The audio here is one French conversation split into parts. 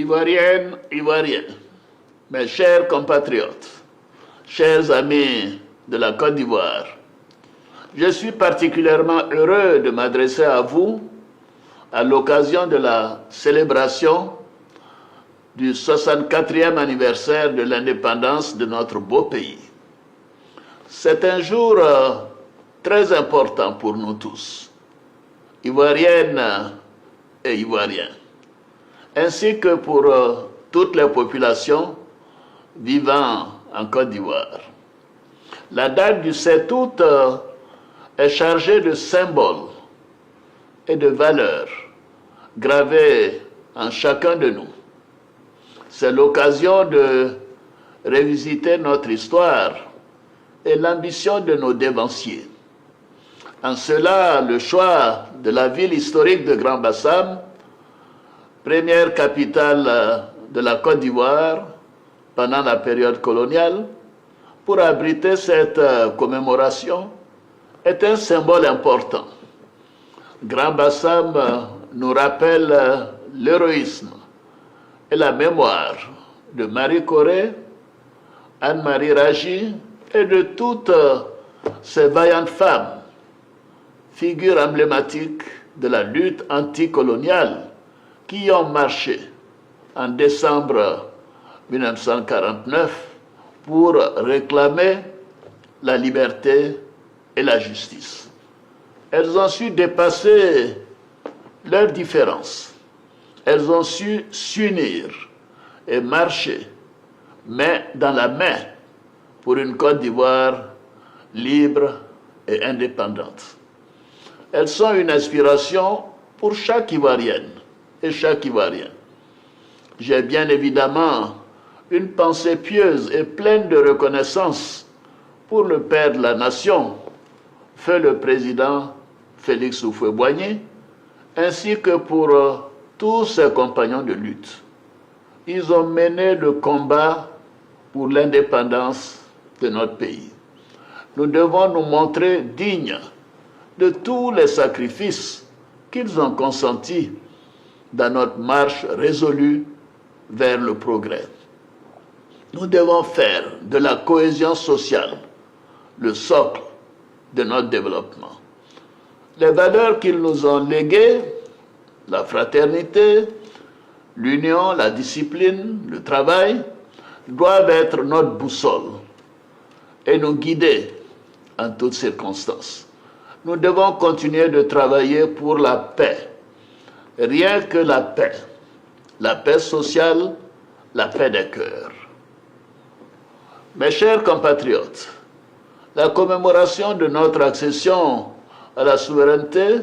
Ivoiriennes, Ivoiriens, mes chers compatriotes, chers amis de la Côte d'Ivoire, je suis particulièrement heureux de m'adresser à vous à l'occasion de la célébration du 64e anniversaire de l'indépendance de notre beau pays. C'est un jour très important pour nous tous, Ivoiriennes et Ivoiriens, ainsi que pour toutes les populations vivant en Côte d'Ivoire. La date du 7 août est chargée de symboles et de valeurs gravées en chacun de nous. C'est l'occasion de revisiter notre histoire et l'ambition de nos dévanciers. En cela, le choix de la ville historique de Grand-Bassam, première capitale de la Côte d'Ivoire pendant la période coloniale, pour abriter cette commémoration, est un symbole important. Grand-Bassam nous rappelle l'héroïsme et la mémoire de Marie Corée, Anne-Marie Ragy et de toutes ces vaillantes femmes, figures emblématiques de la lutte anticoloniale qui ont marché en décembre 1949 pour réclamer la liberté et la justice. Elles ont su dépasser leurs différences. Elles ont su s'unir et marcher main dans la main pour une Côte d'Ivoire libre et indépendante. Elles sont une inspiration pour chaque Ivoirienne et chaque Ivoirien. J'ai bien évidemment une pensée pieuse et pleine de reconnaissance pour le père de la nation, feu le président Félix Houphouët-Boigny, ainsi que pour tous ses compagnons de lutte. Ils ont mené le combat pour l'indépendance de notre pays. Nous devons nous montrer dignes de tous les sacrifices qu'ils ont consentis dans notre marche résolue vers le progrès. Nous devons faire de la cohésion sociale le socle de notre développement. Les valeurs qu'ils nous ont léguées, la fraternité, l'union, la discipline, le travail, doivent être notre boussole et nous guider en toutes circonstances. Nous devons continuer de travailler pour la paix. Rien que la paix sociale, la paix des cœurs. Mes chers compatriotes, la commémoration de notre accession à la souveraineté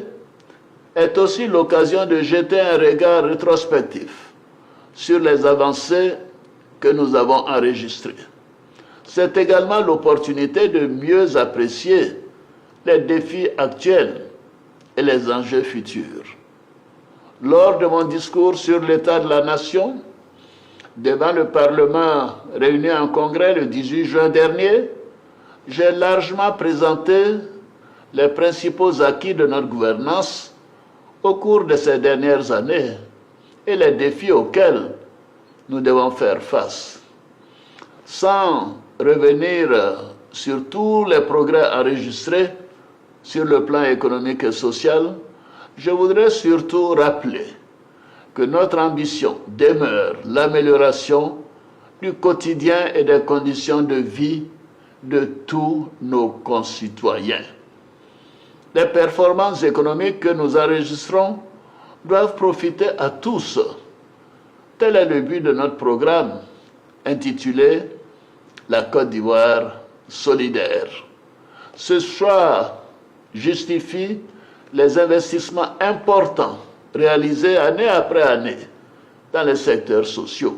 est aussi l'occasion de jeter un regard rétrospectif sur les avancées que nous avons enregistrées. C'est également l'opportunité de mieux apprécier les défis actuels et les enjeux futurs. Lors de mon discours sur l'état de la nation, devant le Parlement réuni en congrès le 18 juin dernier, j'ai largement présenté les principaux acquis de notre gouvernance au cours de ces dernières années et les défis auxquels nous devons faire face. Sans revenir sur tous les progrès enregistrés sur le plan économique et social, je voudrais surtout rappeler que notre ambition demeure l'amélioration du quotidien et des conditions de vie de tous nos concitoyens. Les performances économiques que nous enregistrons doivent profiter à tous. Tel est le but de notre programme intitulé « La Côte d'Ivoire solidaire ». Ce choix justifie les investissements importants réalisés année après année dans les secteurs sociaux.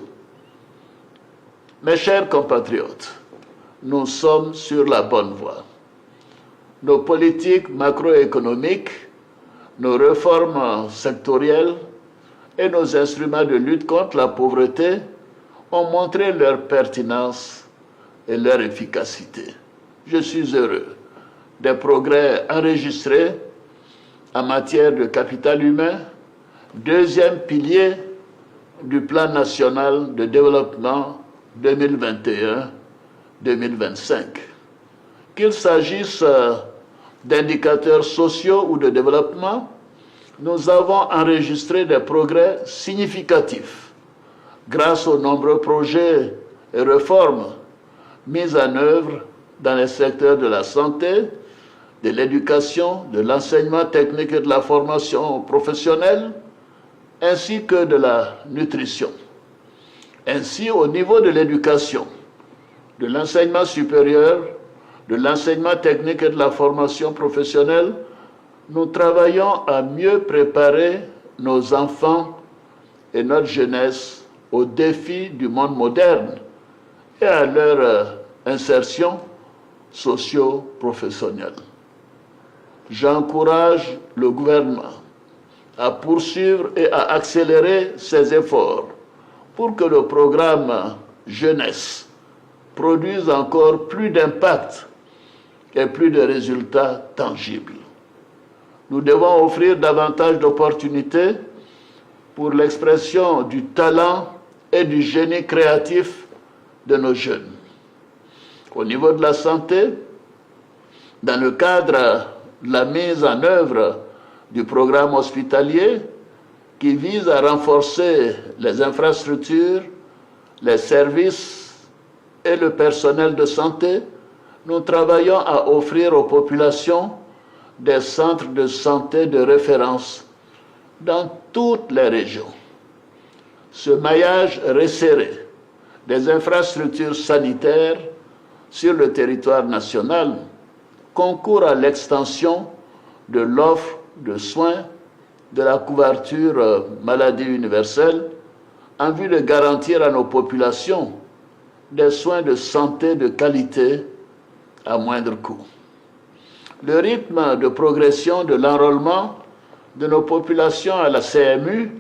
Mes chers compatriotes, nous sommes sur la bonne voie. Nos politiques macroéconomiques, nos réformes sectorielles et nos instruments de lutte contre la pauvreté ont montré leur pertinence et leur efficacité. Je suis heureux des progrès du Plan national de développement 2021-2025. Qu'il s'agisse d'indicateurs sociaux ou de développement, nous avons enregistré des progrès significatifs grâce aux nombreux projets et réformes mis en œuvre dans les secteurs de la santé, de l'éducation, de l'enseignement technique et de la formation professionnelle, ainsi que de la nutrition. Ainsi, au niveau de l'éducation, de l'enseignement supérieur, de l'enseignement technique et de la formation professionnelle, nous travaillons à mieux préparer nos enfants et notre jeunesse aux défis du monde moderne et à leur insertion socio-professionnelle. J'encourage le gouvernement à poursuivre et à accélérer ses efforts pour que le programme jeunesse produise encore plus d'impact et plus de résultats tangibles. Nous devons offrir davantage d'opportunités pour l'expression du talent et du génie créatif de nos jeunes. Au niveau de la santé, dans le cadre de la mise en œuvre du programme hospitalier qui vise à renforcer les infrastructures, les services et le personnel de santé, nous travaillons à offrir aux populations des centres de santé de référence dans toutes les régions. Ce maillage resserré des infrastructures sanitaires sur le territoire national concourt à l'extension de l'offre de soins de la couverture maladie universelle en vue de garantir à nos populations des soins de santé de qualité à moindre coût. Le rythme de progression de l'enrôlement de nos populations à la CMU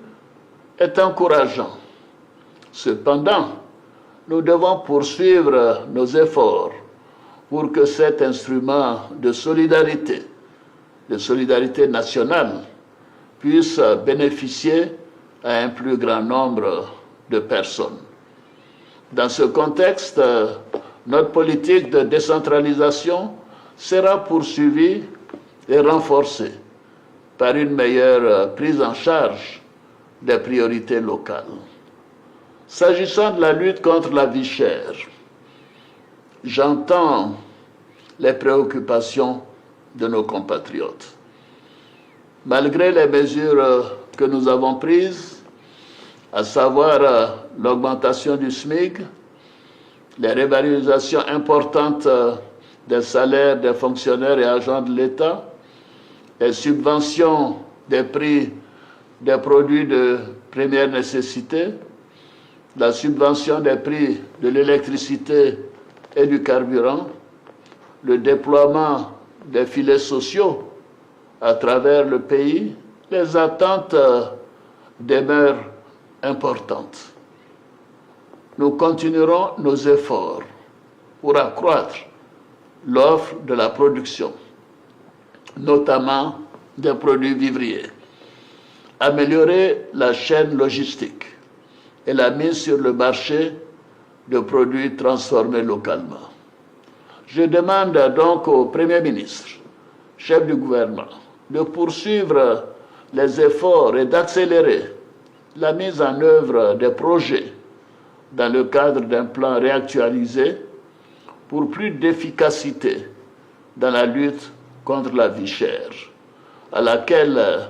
est encourageant. Cependant, nous devons poursuivre nos efforts pour que cet instrument de solidarité nationale, puisse bénéficier à un plus grand nombre de personnes. Dans ce contexte, notre politique de décentralisation sera poursuivie et renforcée par une meilleure prise en charge des priorités locales. S'agissant de la lutte contre la vie chère, j'entends les préoccupations de nos compatriotes. Malgré les mesures que nous avons prises, à savoir l'augmentation du SMIC, les revalorisations importantes des salaires des fonctionnaires et agents de l'État, les subventions des prix des produits de première nécessité, la subvention des prix de l'électricité et du carburant, le déploiement des filets sociaux à travers le pays, les attentes demeurent importantes. Nous continuerons nos efforts pour accroître l'offre de la production, notamment des produits vivriers, améliorer la chaîne logistique et la mise sur le marché de produits transformés localement. Je demande donc au Premier ministre, chef du gouvernement, de poursuivre les efforts et d'accélérer la mise en œuvre des projets dans le cadre d'un plan réactualisé pour plus d'efficacité dans la lutte contre la vie chère, à laquelle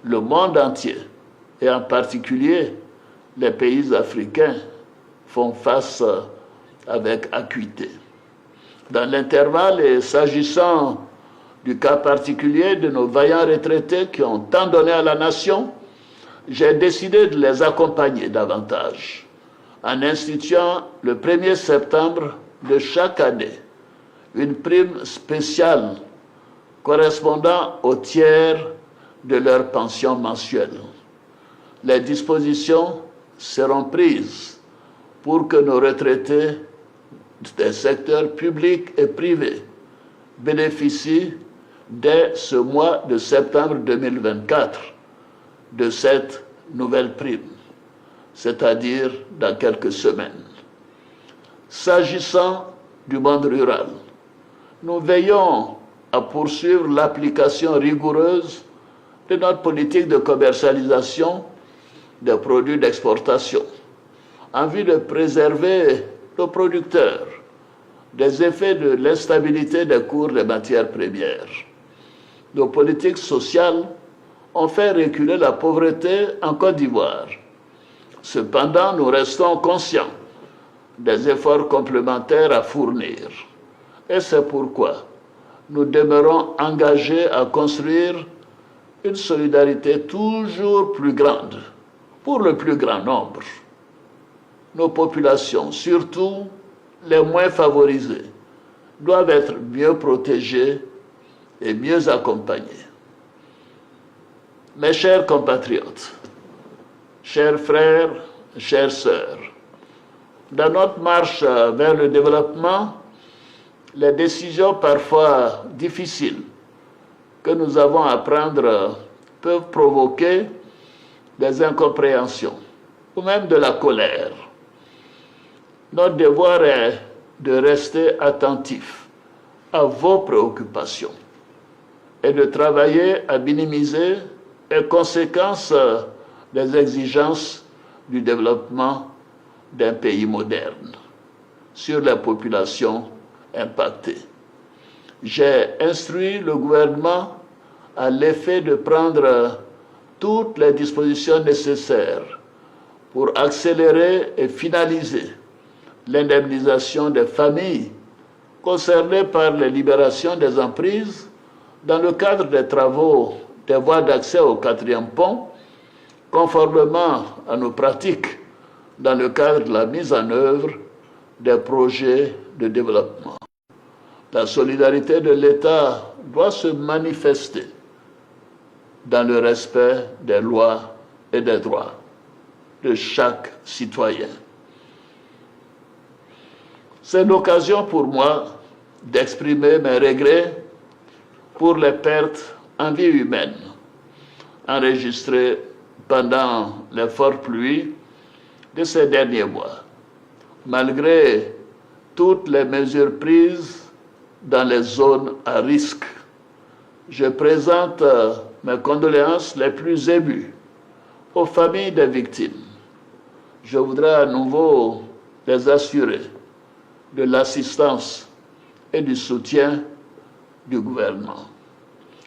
le monde entier, et en particulier les pays africains, font face avec acuité. Dans l'intervalle, et s'agissant du cas particulier de nos vaillants retraités qui ont tant donné à la nation, j'ai décidé de les accompagner davantage en instituant le 1er septembre de chaque année une prime spéciale correspondant au tiers de leur pension mensuelle. Les dispositions seront prises pour que nos retraités des secteurs publics et privés bénéficient dès ce mois de septembre 2024 de cette nouvelle prime. c'est-à-dire dans quelques semaines. S'agissant du monde rural, nous veillons à poursuivre l'application rigoureuse de notre politique de commercialisation des produits d'exportation, en vue de préserver nos producteurs des effets de l'instabilité des cours des matières premières. Nos politiques sociales ont fait reculer la pauvreté en Côte d'Ivoire. Cependant, nous restons conscients des efforts complémentaires à fournir. Et c'est pourquoi nous demeurons engagés à construire une solidarité toujours plus grande pour le plus grand nombre. Nos populations, surtout les moins favorisées, doivent être mieux protégées et mieux accompagnées. Mes chers compatriotes, chers frères, chères sœurs, dans notre marche vers le développement, les décisions parfois difficiles que nous avons à prendre peuvent provoquer des incompréhensions ou même de la colère. Notre devoir est de rester attentif à vos préoccupations et de travailler à minimiser les conséquences des exigences du développement d'un pays moderne sur les populations impactées. J'ai instruit le gouvernement à l'effet de prendre toutes les dispositions nécessaires pour accélérer et finaliser l'indemnisation des familles concernées par les libérations des emprises dans le cadre des travaux des voies d'accès au 4e pont, conformément à nos pratiques dans le cadre de la mise en œuvre des projets de développement. La solidarité de l'État doit se manifester dans le respect des lois et des droits de chaque citoyen. C'est l'occasion pour moi d'exprimer mes regrets pour les pertes en vie humaine enregistrées pendant les fortes pluies de ces derniers mois. Malgré toutes les mesures prises dans les zones à risque, je présente mes condoléances les plus émues aux familles des victimes. Je voudrais à nouveau les assurer de l'assistance et du soutien du gouvernement.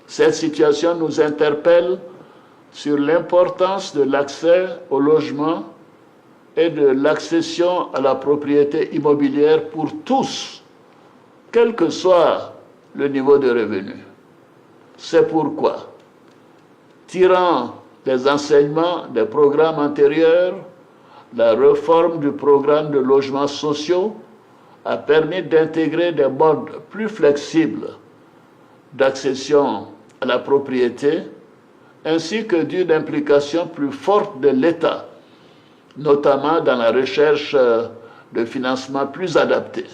Cette situation nous interpelle sur l'importance de l'accès au logement et de l'accession à la propriété immobilière pour tous, quel que soit le niveau de revenu. C'est pourquoi, tirant les enseignements des programmes antérieurs, la réforme du programme de logements sociaux a permis d'intégrer des modes plus flexibles d'accession à la propriété, ainsi que d'une implication plus forte de l'État, notamment dans la recherche de financements plus adaptés.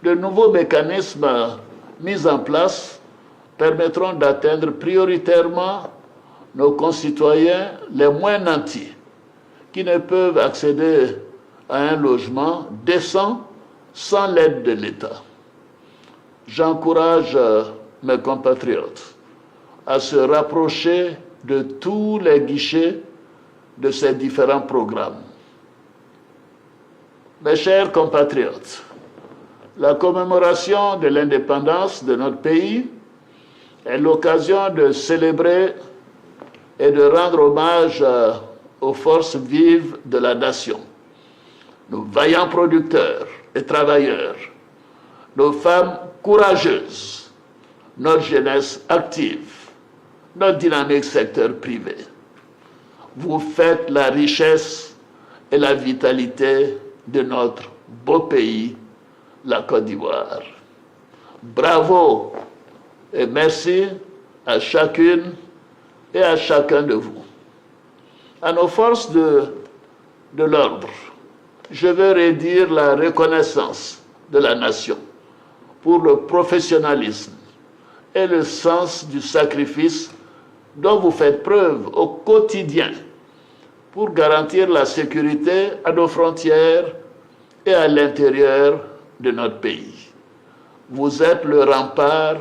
De nouveaux mécanismes mis en place permettront d'atteindre prioritairement nos concitoyens les moins nantis, qui ne peuvent accéder à un logement décent sans l'aide de l'État. J'encourage mes compatriotes à se rapprocher de tous les guichets de ces différents programmes. Mes chers compatriotes, la commémoration de l'indépendance de notre pays est l'occasion de célébrer et de rendre hommage aux forces vives de la nation, nos vaillants producteurs et travailleurs, nos femmes courageuses, notre jeunesse active, notre dynamique secteur privé. Vous faites la richesse et la vitalité de notre beau pays, la Côte d'Ivoire. Bravo et merci à chacune et à chacun de vous. À nos forces de l'ordre, je veux redire la reconnaissance de la nation pour le professionnalisme et le sens du sacrifice dont vous faites preuve au quotidien pour garantir la sécurité à nos frontières et à l'intérieur de notre pays. Vous êtes le rempart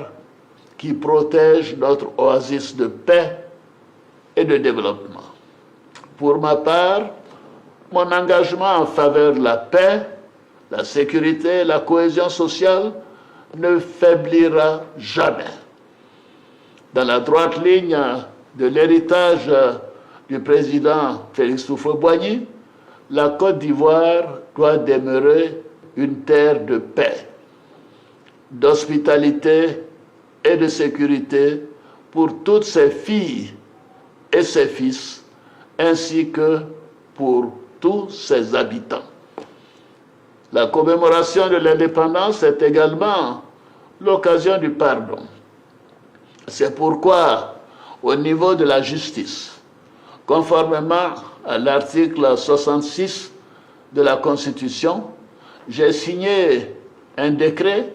qui protège notre oasis de paix et de développement. Pour ma part, mon engagement en faveur de la paix, la sécurité et la cohésion sociale ne faiblira jamais. Dans la droite ligne de l'héritage du président Félix Houphouët-Boigny, la Côte d'Ivoire doit demeurer une terre de paix, d'hospitalité et de sécurité pour toutes ses filles et ses fils, ainsi que pour tous ses habitants. La commémoration de l'indépendance est également l'occasion du pardon. C'est pourquoi, au niveau de la justice, conformément à l'article 66 de la Constitution, j'ai signé un décret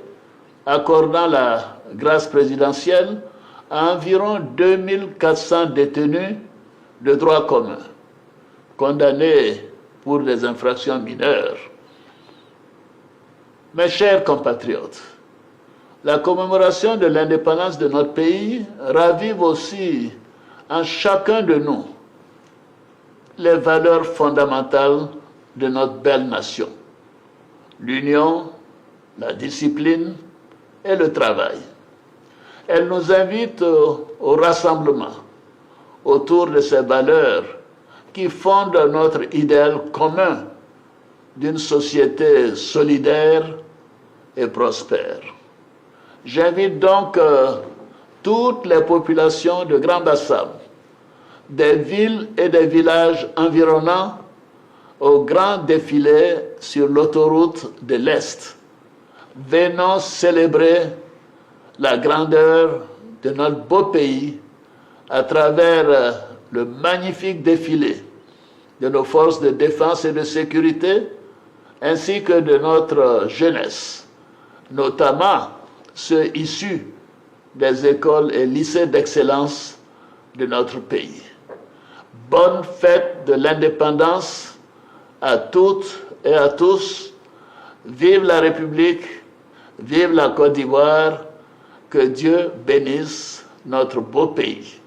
accordant la grâce présidentielle à environ 2400 détenus de droit commun, condamnés pour des infractions mineures. Mes chers compatriotes, la commémoration de l'indépendance de notre pays ravive aussi en chacun de nous les valeurs fondamentales de notre belle nation: l'union, la discipline et le travail. Elle nous invite au rassemblement autour de ces valeurs qui fondent notre idéal commun d'une société solidaire et prospère. J'invite donc toutes les populations de Grand Bassam, des villes et des villages environnants au grand défilé sur l'autoroute de l'Est. Venons célébrer la grandeur de notre beau pays à travers le magnifique défilé de nos forces de défense et de sécurité, ainsi que de notre jeunesse, notamment ceux issus des écoles et lycées d'excellence de notre pays. Bonne fête de l'indépendance à toutes et à tous. Vive la République, vive la Côte d'Ivoire, que Dieu bénisse notre beau pays.